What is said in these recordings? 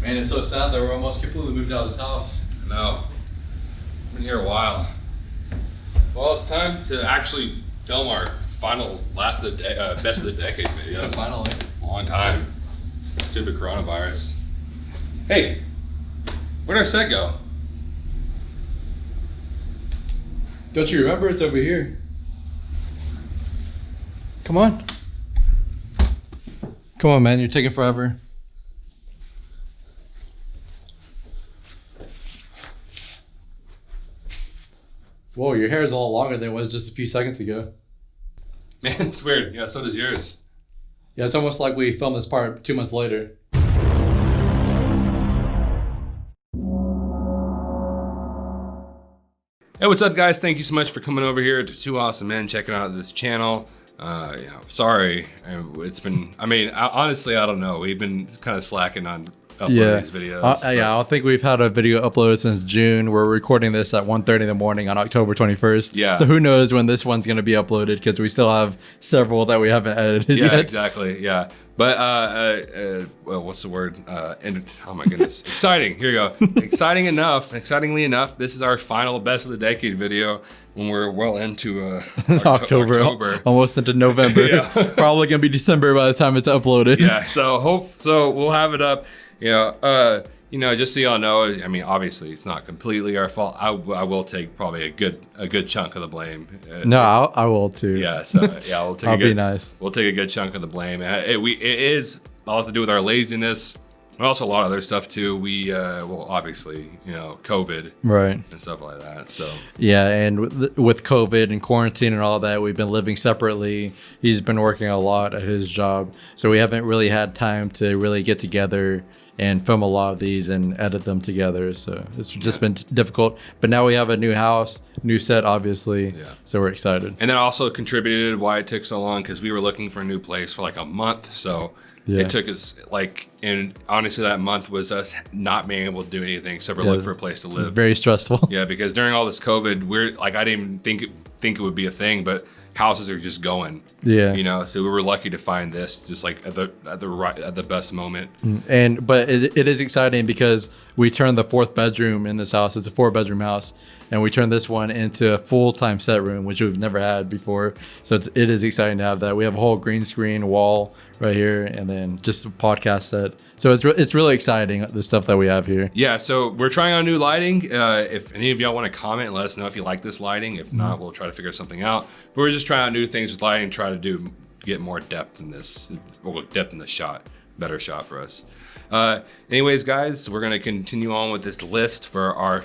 Man, it's so sad that we're almost completely moved out of this house. No. I've been here a while. Well, it's time to actually film our final best of the decade video. Yeah, finally. Long time. Stupid coronavirus. Hey, where'd our set go? Don't you remember? It's over here. Come on. Come on, man. You're taking forever. Whoa, your hair is a lot longer than it was just a few seconds ago. Man, it's weird. Yeah, so does yours. Yeah, it's almost like we filmed this part 2 months later. Hey, what's up, guys? Thank you so much for coming over here to Two Awesome Men, checking out this channel. Sorry, it's been, honestly, I don't know. We've been kind of slacking on uploading these videos. I don't think we've had a video uploaded since June. We're recording this at 1:30 in the morning on October 21st. Yeah. So who knows when this one's going to be uploaded, because we still have several that we haven't edited yet. Yeah, exactly. Yeah. But, well, what's the word? Oh my goodness. Exciting. Here you go. Excitingly enough, this is our final best of the decade video when we're well into October, almost into November. Probably going to be December by the time it's uploaded. Yeah. So we'll have it up. Just so y'all know, I mean, obviously it's not completely our fault. I will take probably a good chunk of the blame. No, I will too. Yeah, so yeah, we'll take. Be nice. We'll take a good chunk of the blame. It is a lot to do with our laziness, but also a lot of other stuff too. We obviously, COVID, right, and stuff like that. So yeah, and with COVID and quarantine and all that, we've been living separately. He's been working a lot at his job, so we haven't really had time to really get together and film a lot of these and edit them together. So it's just been difficult. But now we have a new house, new set, obviously. Yeah. So we're excited. And that also contributed why it took so long, because we were looking for a new place for like a month. So it took us and honestly, that month was us not being able to do anything except for look for a place to live. It's very stressful. Yeah, because during all this COVID, I didn't even think it would be a thing, but houses are just going. Yeah. So we were lucky to find this just like at the best moment. But it is exciting because we turned the 4th bedroom in this house. It's a 4-bedroom house, and we turned this one into a full-time set room, which we've never had before. So it is exciting to have that. We have a whole green screen wall right here, and then just a podcast set. So it's really exciting, the stuff that we have here. Yeah, so we're trying out new lighting. If any of y'all want to comment and let us know if you like this lighting. If not, we'll try to figure something out. But we're just trying out new things with lighting, try to get more depth in this, depth in the shot, better shot for us. Anyways, guys, we're gonna continue on with this list for our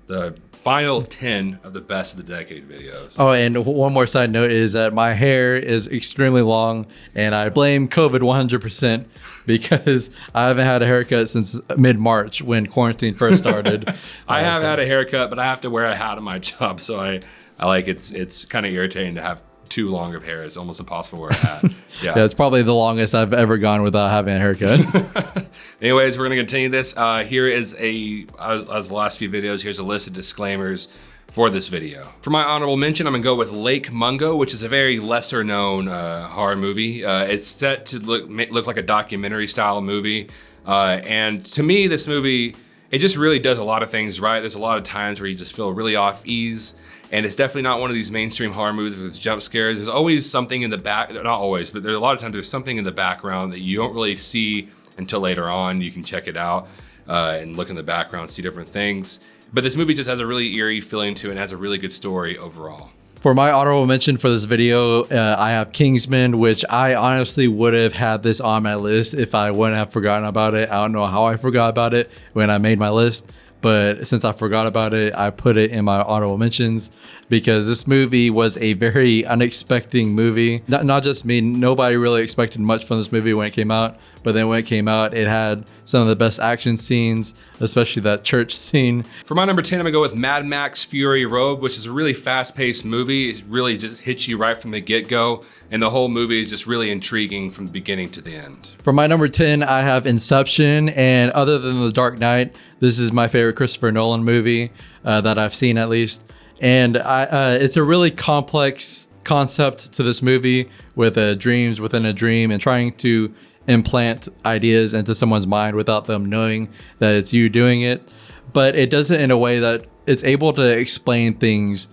the final 10 of the best of the decade videos. Oh, and one more side note is that my hair is extremely long, and I blame COVID 100% because I haven't had a haircut since mid-March when quarantine first started. I have had a haircut, but I have to wear a hat on my job, so I like it's kind of irritating to have too long of hair. It's almost impossible to wear a hat. Yeah, it's probably the longest I've ever gone without having a haircut. Anyways, we're gonna continue this. Here is as the last few videos, here's a list of disclaimers for this video. For my honorable mention, I'm gonna go with Lake Mungo, which is a very lesser known horror movie. It's set to look like a documentary style movie. And to me, this movie, it just really does a lot of things right. There's a lot of times where you just feel really off ease. And it's definitely not one of these mainstream horror movies with jump scares. There's always something in the back, not always, but there's a lot of times there's something in the background that you don't really see until later on. You can check it out and look in the background, see different things. But this movie just has a really eerie feeling to it and has a really good story overall. For my honorable mention for this video, I have Kingsman, which I honestly would have had this on my list if I wouldn't have forgotten about it. I don't know how I forgot about it when I made my list. But since I forgot about it, I put it in my honorable mentions because this movie was a very unexpected movie. Not just me, nobody really expected much from this movie when it came out. But then when it came out, it had some of the best action scenes, especially that church scene. For my number 10, I'm gonna go with Mad Max Fury Road, which is a really fast-paced movie. It really just hits you right from the get-go. And the whole movie is just really intriguing from the beginning to the end. For my number 10, I have Inception. And other than The Dark Knight, this is my favorite Christopher Nolan movie that I've seen at least. And it's a really complex concept to this movie with dreams within a dream and trying to implant ideas into someone's mind without them knowing that it's you doing it. But it does it in a way that it's able to explain things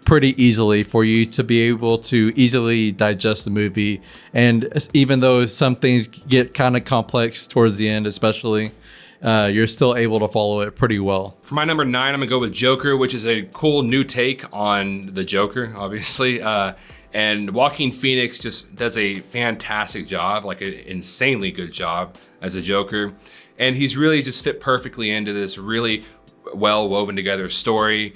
pretty easily for you to be able to easily digest the movie. And even though some things get kind of complex towards the end, especially, you're still able to follow it pretty well. For my number 9, I'm gonna go with Joker, which is a cool new take on the Joker, obviously. And Joaquin Phoenix just does a fantastic job, like an insanely good job as a Joker. And he's really just fit perfectly into this really well woven together story.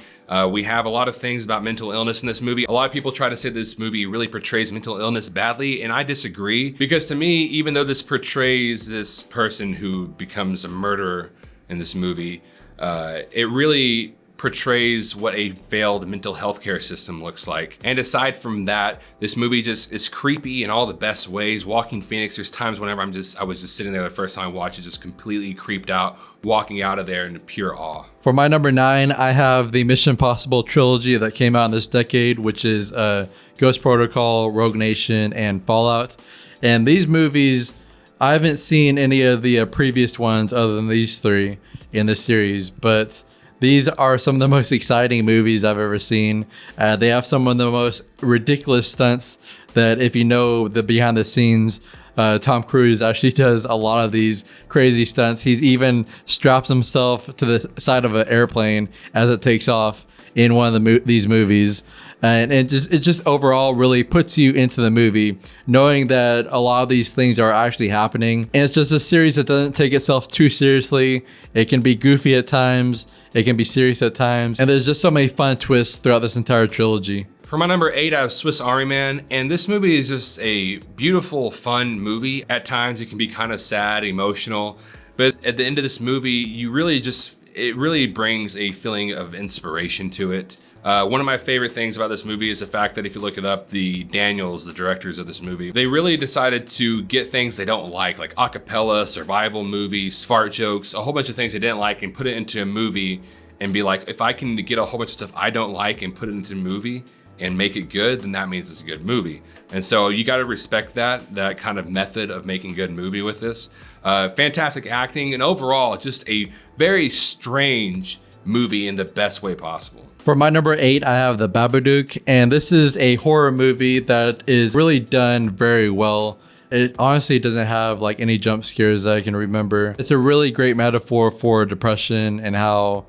We have a lot of things about mental illness in this movie. A lot of people try to say this movie really portrays mental illness badly, and I disagree, because to me, even though this portrays this person who becomes a murderer in this movie, it really portrays what a failed mental health care system looks like. And aside from that, this movie just is creepy in all the best ways. Joaquin Phoenix, there's times whenever I was just sitting there the first time I watched it, just completely creeped out, walking out of there in pure awe. For my number 9, I have the Mission Impossible trilogy that came out in this decade, which is Ghost Protocol, Rogue Nation, and Fallout. And these movies, I haven't seen any of the previous ones other than these 3 in this series, but these are some of the most exciting movies I've ever seen. They have some of the most ridiculous stunts that, if you know the behind the scenes, Tom Cruise actually does a lot of these crazy stunts. He's even straps himself to the side of an airplane as it takes off in one of these movies. And it just overall really puts you into the movie, knowing that a lot of these things are actually happening. And it's just a series that doesn't take itself too seriously. It can be goofy at times. It can be serious at times. And there's just so many fun twists throughout this entire trilogy. For my number 8, I have Swiss Army Man, and this movie is just a beautiful, fun movie. At times it can be kind of sad, emotional, but at the end of this movie, it really brings a feeling of inspiration to it. One of my favorite things about this movie is the fact that if you look it up, the Daniels, the directors of this movie, they really decided to get things they don't like a cappella, survival movies, fart jokes, a whole bunch of things they didn't like, and put it into a movie and be like, if I can get a whole bunch of stuff I don't like and put it into a movie and make it good, then that means it's a good movie. And so you got to respect that kind of method of making a good movie with this. Fantastic acting, and overall, just a very strange movie in the best way possible. For my number 8, I have The Babadook, and this is a horror movie that is really done very well. It honestly doesn't have like any jump scares that I can remember. It's a really great metaphor for depression and how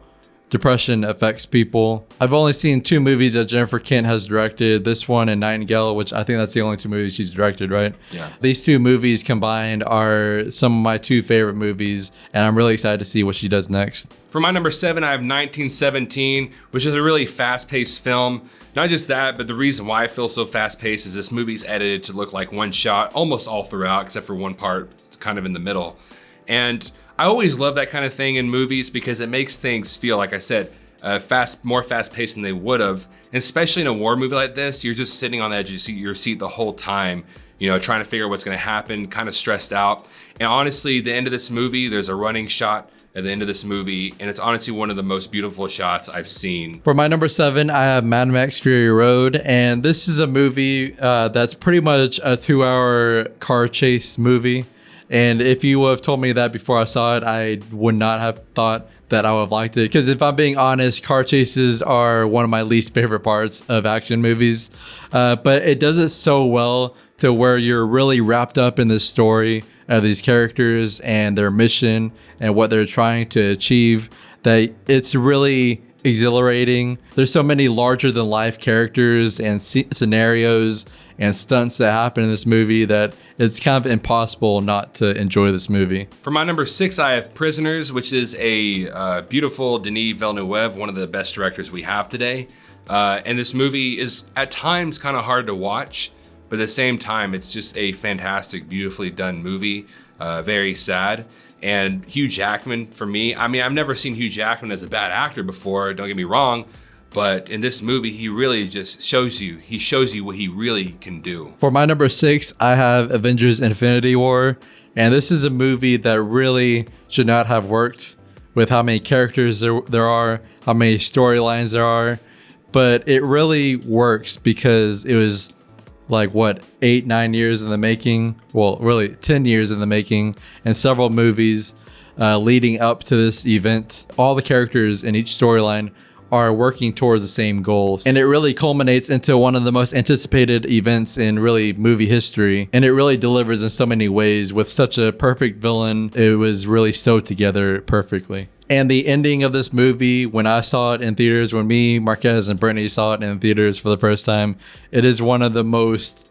depression affects people. I've only seen 2 movies that Jennifer Kent has directed, this one and Nightingale, which I think that's the only 2 movies she's directed, right? Yeah. These 2 movies combined are some of my 2 favorite movies, and I'm really excited to see what she does next. For my number 7, I have 1917, which is a really fast-paced film. Not just that, but the reason why I feel so fast-paced is this movie's edited to look like one shot almost all throughout, except for one part kind of in the middle. And I always love that kind of thing in movies because it makes things feel, like I said, more fast-paced than they would have. And especially in a war movie like this, you're just sitting on the edge of your seat the whole time, trying to figure out what's going to happen, kind of stressed out. And honestly, the end of this movie, there's a running shot at the end of this movie, and it's honestly one of the most beautiful shots I've seen. For my number 7, I have Mad Max Fury Road, and this is a movie that's pretty much a 2-hour car chase movie. And if you would have told me that before I saw it, I would not have thought that I would have liked it. Because if I'm being honest, car chases are one of my least favorite parts of action movies. But it does it so well to where you're really wrapped up in this story of these characters and their mission and what they're trying to achieve, that it's really exhilarating. There's so many larger than life characters and scenarios and stunts that happen in this movie that it's kind of impossible not to enjoy this movie. For my number 6, I have Prisoners, which is a beautiful Denis Villeneuve, one of the best directors we have today. And this movie is at times kind of hard to watch, but at the same time, it's just a fantastic, beautifully done movie, very sad. And Hugh Jackman, for me, I mean, I've never seen Hugh Jackman as a bad actor before, don't get me wrong, but in this movie, he really just shows you what he really can do. For my number 6, I have Avengers Infinity War, and this is a movie that really should not have worked with how many characters there are, how many storylines there are, but it really works because it was like what, 8-9 years in the making. Well, really 10 years in the making, and several movies leading up to this event. All the characters in each storyline are working towards the same goals, and it really culminates into one of the most anticipated events in really movie history, and it really delivers in so many ways with such a perfect villain. It was really sewed together perfectly. And the ending of this movie, when I saw it in theaters, when me, Marquez, and Brittany saw it in theaters for the first time, it is one of the most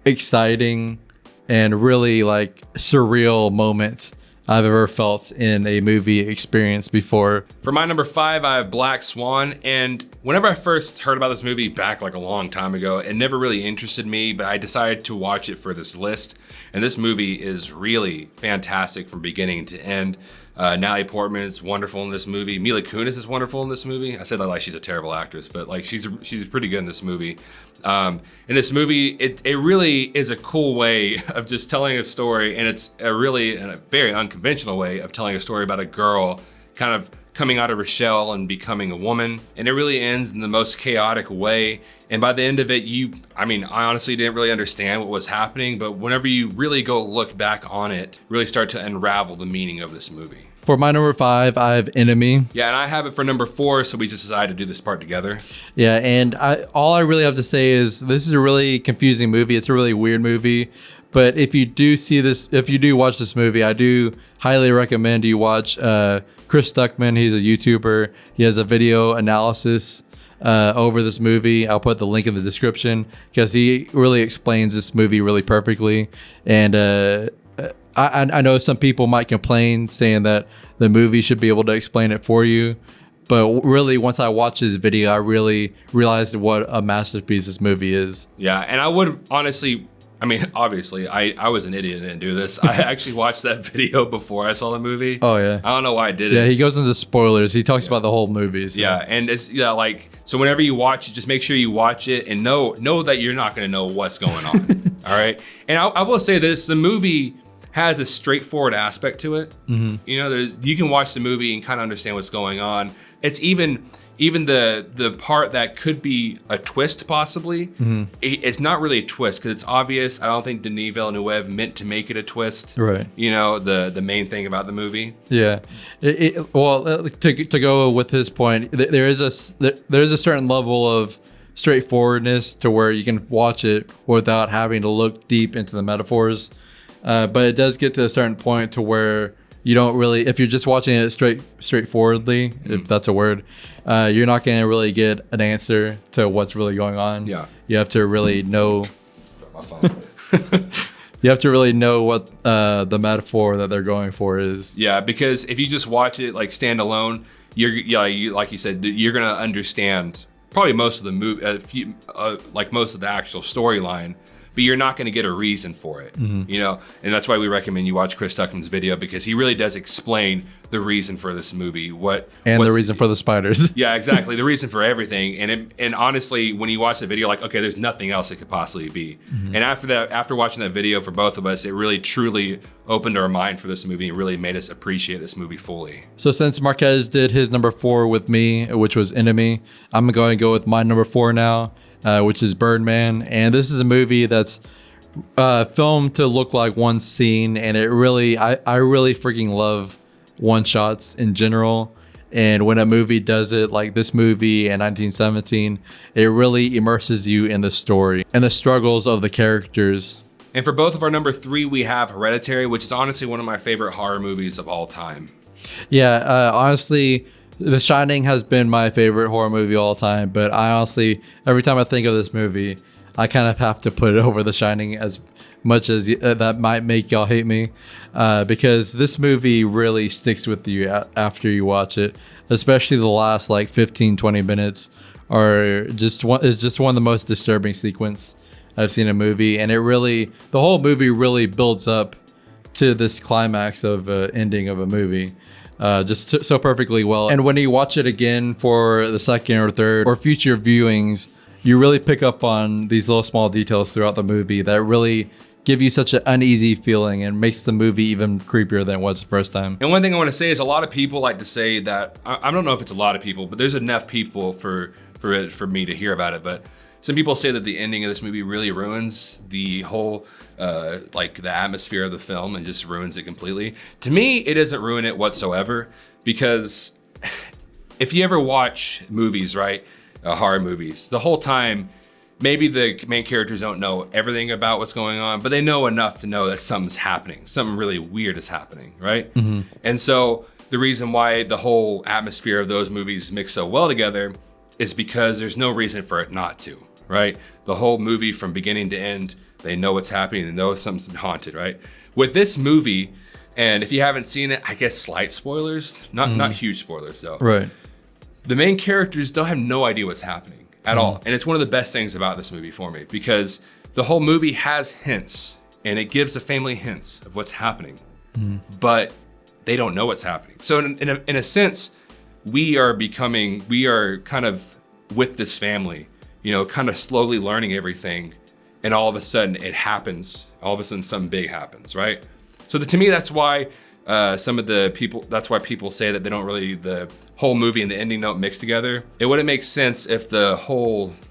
exciting and really like surreal moments I've ever felt in a movie experience before. For my number 5, I have Black Swan. And whenever I first heard about this movie back like a long time ago, it never really interested me, but I decided to watch it for this list. And this movie is really fantastic from beginning to end. Natalie Portman is wonderful in this movie. Mila Kunis is wonderful in this movie. I said that like she's a terrible actress, but like she's pretty good in this movie. In this movie, it really is a cool way of just telling a story, and it's a very unconventional way of telling a story about a girl kind of coming out of her shell and becoming a woman. And it really ends in the most chaotic way. And by the end of it, I honestly didn't really understand what was happening, but whenever you really go look back on it, really start to unravel the meaning of this movie. For my number 5, I have Enemy. Yeah, and I have it for number 4, so we just decided to do this part together. Yeah, and all I really have to say is this is a really confusing movie. It's a really weird movie. But if you do watch this movie, I do highly recommend you watch Chris Stuckmann. He's a YouTuber. He has a video analysis over this movie. I'll put the link in the description because he really explains this movie really perfectly. And I know some people might complain saying that the movie should be able to explain it for you. But really, once I watched this video, I really realized what a masterpiece this movie is. Yeah, and I would honestly... obviously, I was an idiot and didn't do this. I actually watched that video before I saw the movie. Oh, yeah. I don't know why I did it. Yeah, he goes into spoilers. He talks about the whole movie. So. Yeah, and it's so whenever you watch it, just make sure you watch it and know that you're not going to know what's going on. All right? And I will say this, the movie has a straightforward aspect to it. Mm-hmm. You know, you can watch the movie and kind of understand what's going on. It's even the part that could be a twist possibly, it's not really a twist because it's obvious. I don't think Denis Villeneuve meant to make it a twist. Right. You know, the main thing about the movie. Yeah. To go with his point, there is a certain level of straightforwardness to where you can watch it without having to look deep into the metaphors. But it does get to a certain point to where you don't really, if you're just watching it straightforwardly, if that's a word, you're not going to really get an answer to what's really going on. Yeah. You have to really know. You have to really know what the metaphor that they're going for is. Yeah, because if you just watch it like stand alone, you like you said, you're going to understand probably most of the movie, like most of the actual storyline. But you're not going to get a reason for it, you know? And that's why we recommend you watch Chris Stuckmann's video, because he really does explain the reason for this movie. The reason for the spiders. Yeah, exactly. The reason for everything. And honestly, when you watch the video, like, okay, there's nothing else it could possibly be. And after watching that video for both of us, it really, truly opened our mind for this movie and really made us appreciate this movie fully. So since Marquez did his number 4 with me, which was Enemy, I'm going to go with my number 4 now. Which is Birdman, and this is a movie that's filmed to look like one scene, and it really, I really freaking love one shots in general. And when a movie does it, like this movie in 1917, it really immerses you in the story and the struggles of the characters. And for both of our number 3, we have Hereditary, which is honestly one of my favorite horror movies of all time. Yeah, honestly, The Shining has been my favorite horror movie of all time, but I honestly, every time I think of this movie, I kind of have to put it over The Shining, as much as that might make y'all hate me, because this movie really sticks with you after you watch it, especially the last like 15-20 minutes is just one of the most disturbing sequence I've seen in a movie, and the whole movie really builds up to this climax of ending of a movie. Just so perfectly well. And when you watch it again for the second or third or future viewings, you really pick up on these little small details throughout the movie that really give you such an uneasy feeling and makes the movie even creepier than it was the first time. And one thing I want to say is a lot of people like to say that, I don't know if it's a lot of people, but there's enough people for me to hear about it, but some people say that the ending of this movie really ruins the whole, like the atmosphere of the film and just ruins it completely. To me, it doesn't ruin it whatsoever, because if you ever watch movies, right, horror movies, the whole time, maybe the main characters don't know everything about what's going on, but they know enough to know that something's happening. Something really weird is happening, right? Mm-hmm. And so the reason why the whole atmosphere of those movies mix so well together is because there's no reason for it not to, right? The whole movie from beginning to end, they know what's happening, they know something's been haunted, right? With this movie, and if you haven't seen it, I guess slight spoilers, not huge spoilers though. Right. The main characters don't have no idea what's happening at all. And it's one of the best things about this movie for me, because the whole movie has hints and it gives the family hints of what's happening, but they don't know what's happening. So in a sense, we are kind of with this family, you know, kind of slowly learning everything. And all of a sudden it happens. All of a sudden something big happens, right? So to me, that's why that's why people say that the whole movie and the ending don't mix together. It wouldn't make sense if the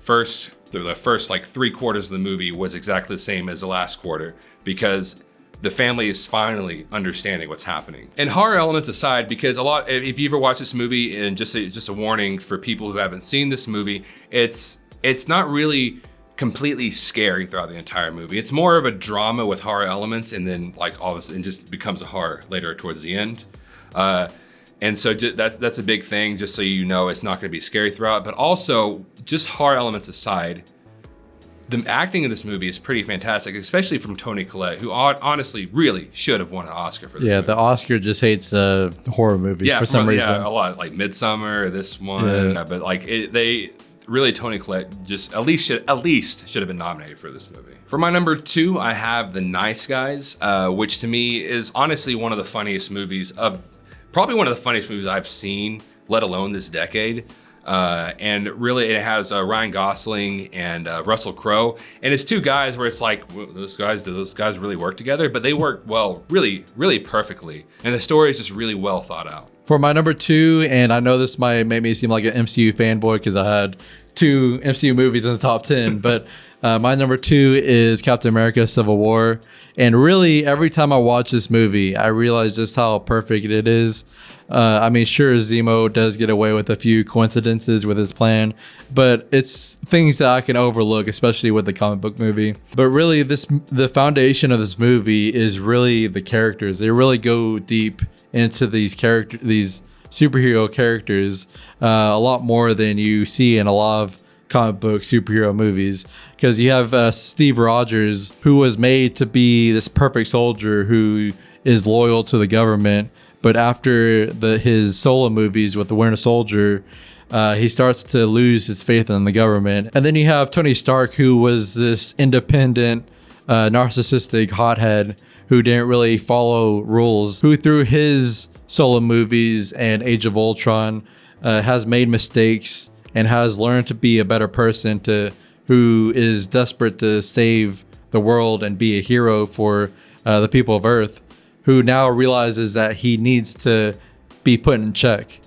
first like 3 quarters of the movie was exactly the same as the last quarter, because the family is finally understanding what's happening. And horror elements aside, because if you ever watch this movie, and just a warning for people who haven't seen this movie, it's not really completely scary throughout the entire movie. It's more of a drama with horror elements, and then like all of a sudden it just becomes a horror later towards the end. And so that's a big thing, just so you know it's not gonna be scary throughout. But also, just horror elements aside, the acting in this movie is pretty fantastic, especially from Toni Collette, who honestly really should have won an Oscar for this movie. The Oscar just hates horror movies for some reason. Yeah, a lot, like Midsummer, this one, but like really, Toni Collette just at least should have been nominated for this movie. For my number 2, I have The Nice Guys, which to me is honestly one of the funniest movies I've seen, let alone this decade. And really, it has Ryan Gosling and Russell Crowe, and it's 2 guys where it's like, do those guys really work together? But they work well, really, really perfectly, and the story is just really well thought out. For my number 2, and I know this might make me seem like an MCU fanboy because I had 2 MCU movies in the top 10, but my number 2 is Captain America: Civil War. And really, every time I watch this movie, I realize just how perfect it is. I mean, sure, Zemo does get away with a few coincidences with his plan, but it's things that I can overlook, especially with the comic book movie. But really, the foundation of this movie is really the characters. They really go deep into these superhero characters, a lot more than you see in a lot of comic book superhero movies, because you have Steve Rogers, who was made to be this perfect soldier who is loyal to the government, but after his solo movies with the Winter Soldier, he starts to lose his faith in the government. And then you have Tony Stark, who was this independent, narcissistic hothead who didn't really follow rules, who through his solo movies and Age of Ultron has made mistakes and has learned to be a better person, who is desperate to save the world and be a hero for the people of Earth, who now realizes that he needs to be put in check.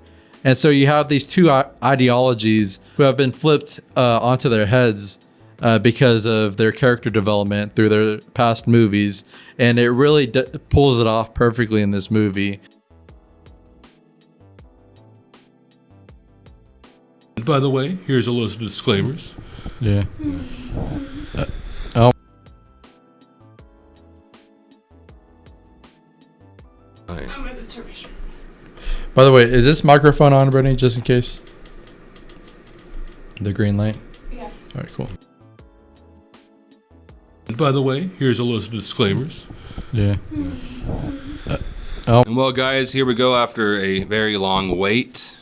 And so you have these 2 ideologies who have been flipped onto their heads because of their character development through their past movies. And it really pulls it off perfectly in this movie. By the way, here's a list of disclaimers. Yeah. By the way, is this microphone on, Brittany, just in case? The green light? Yeah. All right, cool. By the way, here's a list of disclaimers. Yeah. And well, guys, here we go after a very long wait.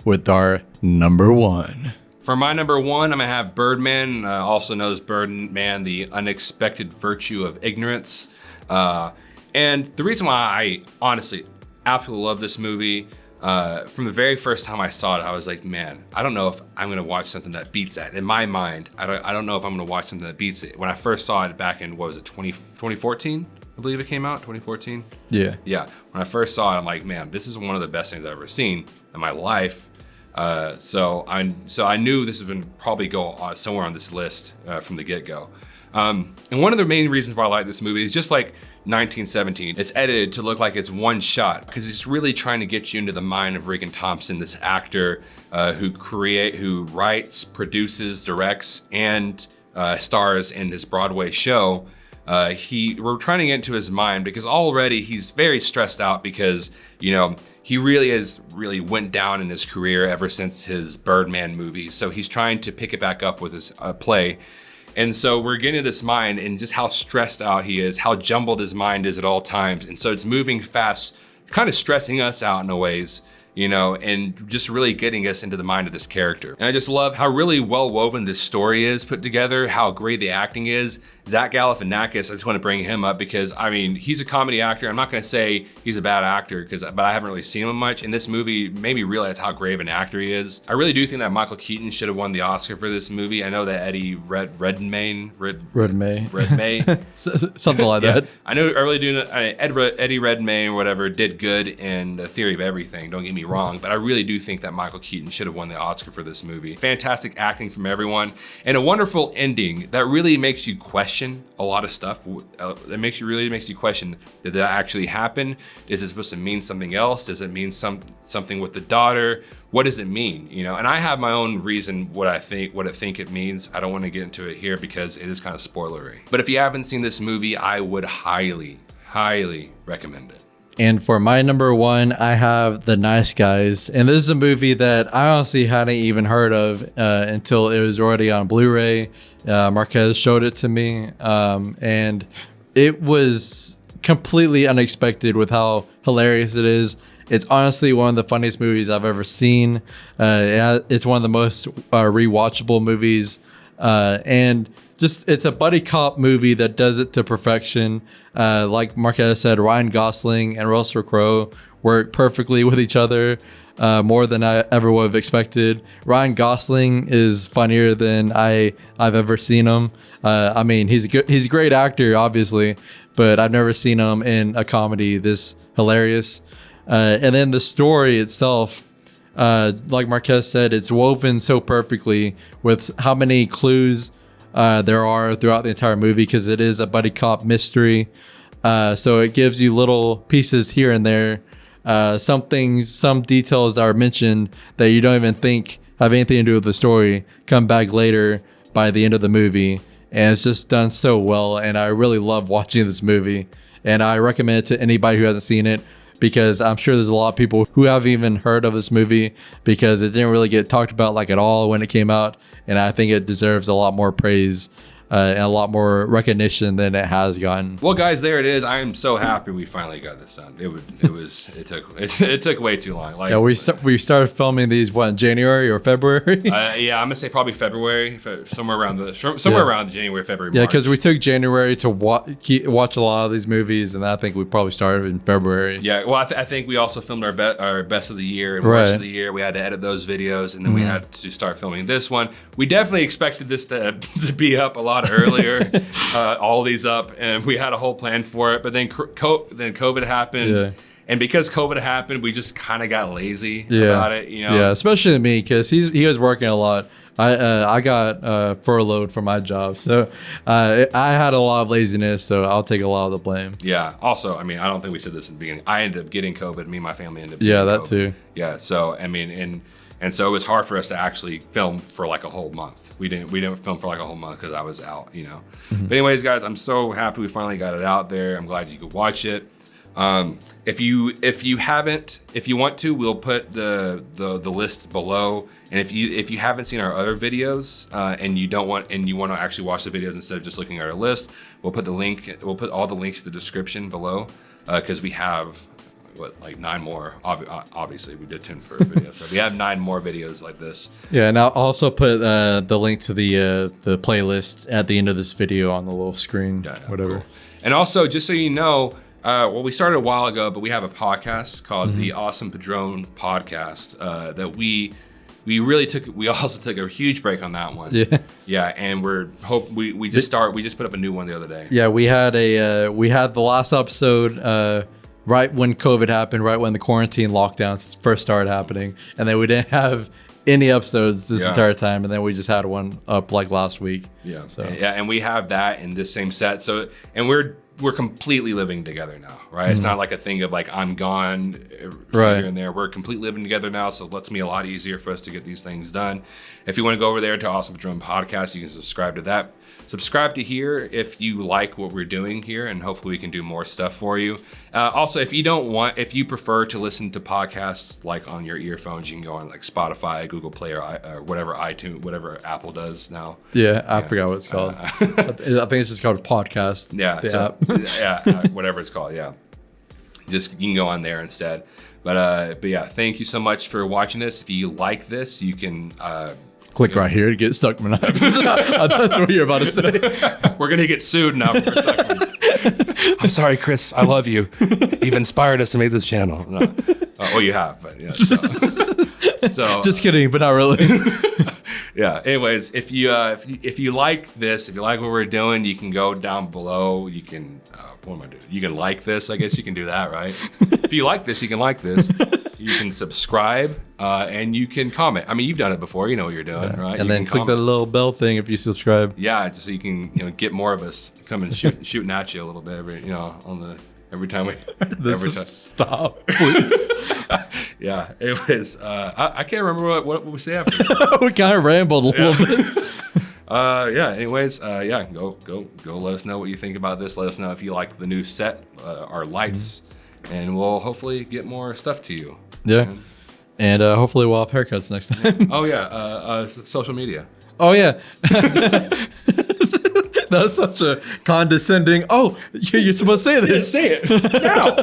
With our number 1. For my number 1, I'm going to have Birdman, also known as Birdman, The Unexpected Virtue of Ignorance. And the reason why I honestly absolutely love this movie, from the very first time I saw it, I was like, man, I don't know if I'm going to watch something that beats that. In my mind, I don't know if I'm going to watch something that beats it. When I first saw it back in, 2014? I believe it came out, 2014? Yeah. Yeah. When I first saw it, I'm like, man, this is one of the best things I've ever seen in my life. So I knew this would probably go somewhere on this list from the get-go. And one of the main reasons why I like this movie is just like 1917. It's edited to look like it's one shot because it's really trying to get you into the mind of Regan Thompson, this actor who writes, produces, directs, and stars in this Broadway show. We're trying to get into his mind because already he's very stressed out because, you know, he really went down in his career ever since his Birdman movie. So he's trying to pick it back up with his play. And so we're getting to this mind and just how stressed out he is, how jumbled his mind is at all times. And so it's moving fast, kind of stressing us out in a ways, you know, and just really getting us into the mind of this character. And I just love how really well woven this story is put together, how great the acting is. Zach Galifianakis, I just want to bring him up because, I mean, he's a comedy actor. I'm not going to say he's a bad actor, but I haven't really seen him much. And this movie made me realize how great of an actor he is. I really do think that Michael Keaton should have won the Oscar for this movie. I know that Eddie Redmayne, something like that. I know Eddie Redmayne or whatever did good in The Theory of Everything. Don't get me wrong, but I really do think that Michael Keaton should have won the Oscar for this movie. Fantastic acting from everyone and a wonderful ending that really makes you question a lot of stuff. It really makes you question, did that actually happen? Is it supposed to mean something else? Does it mean something with the daughter? What does it mean? You know, and I have my own reason what I think it means. I don't want to get into it here because it is kind of spoilery. But if you haven't seen this movie, I would highly recommend it. And for my number one, I have The Nice Guys. And this is a movie that I honestly hadn't even heard of until it was already on Blu-ray. Marquez showed it to me. And it was completely unexpected with how hilarious it is. It's honestly one of the funniest movies I've ever seen. It's one of the most rewatchable movies. And just, it's a buddy cop movie that does it to perfection. Like Marquez said, Ryan Gosling and Russell Crowe work perfectly with each other, more than I ever would have expected. Ryan Gosling is funnier than I've ever seen him. I mean, he's a great actor, obviously, but I've never seen him in a comedy this hilarious. And then the story itself, like Marquez said, it's woven so perfectly with how many clues there are throughout the entire movie because it is a buddy cop mystery. So it gives you little pieces here and there. Some details that are mentioned that you don't even think have anything to do with the story come back later by the end of the movie. And it's just done so well. And I really love watching this movie. And I recommend it to anybody who hasn't seen it, because I'm sure there's a lot of people who haven't even heard of this movie because it didn't really get talked about like at all when it came out. And I think it deserves a lot more praise and a lot more recognition than it has gotten. Well, guys, there it is. I am so happy we finally got this done. It took way too long. Like, yeah, we started filming these in January or February. Yeah, I'm gonna say probably February, somewhere around January, February. Yeah, because we took January to watch a lot of these movies, and I think we probably started in February. Yeah, well, I think we also filmed our best of the year and worst of the year. We had to edit those videos, and then we had to start filming this one. We definitely expected this to be up a lot earlier, all these up, and we had a whole plan for it. But then COVID happened, and because COVID happened, we just kind of got lazy about it. You know, yeah, especially me because he was working a lot. I got furloughed from my job, so I had a lot of laziness. So I'll take a lot of the blame. Yeah. Also, I mean, I don't think we said this in the beginning. I ended up getting COVID. Me and my family ended up getting that COVID. too. Yeah. So I mean, and so it was hard for us to actually film for like a whole month. We didn't film for like a whole month because I was out, you know. But anyways, guys, I'm so happy we finally got it out there. I'm glad you could watch it. If you want to, we'll put the list below. And if you haven't seen our other videos and you want to actually watch the videos instead of just looking at our list, we'll put all the links to the description below because we have. Like 9 more. Obviously, we did 10 for a video, so we have 9 more videos like this. Yeah, and I'll also put the link to the playlist at the end of this video on the little screen. Yeah, whatever. Cool. And also, just so you know, we started a while ago, but we have a podcast called the Awesome Padron Podcast that we also took a huge break on that one. Yeah, and we just put up a new one the other day. Yeah, we had the last episode. Right when COVID happened, right when the quarantine lockdowns first started happening. And then we didn't have any episodes this Yeah. entire time, and then we just had one up like last week. Yeah. So Yeah, and we have that in this same set. So, and we're completely living together now, right? It's not like a thing of like I'm gone Right. here and there. We're completely living together now, so it lets me a lot easier for us to get these things done. If you want to go over there to Awesome Padron Podcast, you can subscribe to that. Subscribe to here if you like what we're doing here, and hopefully we can do more stuff for you. Also, if you prefer to listen to podcasts like on your earphones, you can go on like Spotify, Google Play, or whatever iTunes, whatever Apple does now. yeah, I forgot what it's called. I think it's just called podcast. Yeah, the so, app. whatever it's called. Yeah, just you can go on there instead. But yeah, thank you so much for watching this. If you like this, you can Click right here to get Stuckmann. I thought that's what you're about to say. We're gonna get sued now for Stuckmann. I'm sorry, Chris. I love you. You've inspired us to make this channel. No. Well, you have, but yeah. So Just kidding, but not really. yeah. Anyways, if you like this, if you like what we're doing, you can go down below. You can what am I doing? You can like this. I guess you can do that, right? If you like this, you can like this. You can subscribe and you can comment. I mean, you've done it before. You know what you're doing, right? And you then can click comment. the little bell thing if you subscribe. Yeah, just so you can get more of us coming shooting at you a little bit every time we Stop, please. yeah. Anyways, I can't remember what we say after that. We kind of rambled a little bit. Yeah. Anyways, yeah. Go. Let us know what you think about this. Let us know if you like the new set, our lights, and we'll hopefully get more stuff to you. Yeah, and hopefully we'll have haircuts next time. Oh yeah. Social media. Oh yeah. That's such a condescending. Oh, you're supposed to say this. Say it now.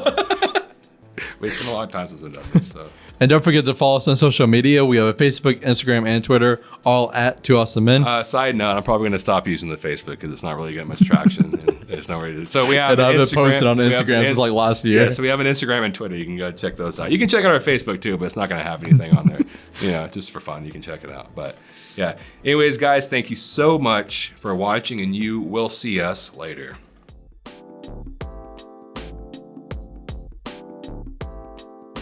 It's been a long time since we've done this. So. And don't forget to follow us on social media. We have a Facebook, Instagram, and Twitter, all at 2 Awesome Men. Side note, I'm probably going to stop using the Facebook because it's not really getting much traction. And there's no way to. So we have. And I've been posted on we have Instagram since like last year. Yeah, so we have an Instagram and Twitter. You can go check those out. You can check out our Facebook too, but it's not going to have anything on there. Just for fun, you can check it out. But yeah. Anyways, guys, thank you so much for watching, and you will see us later.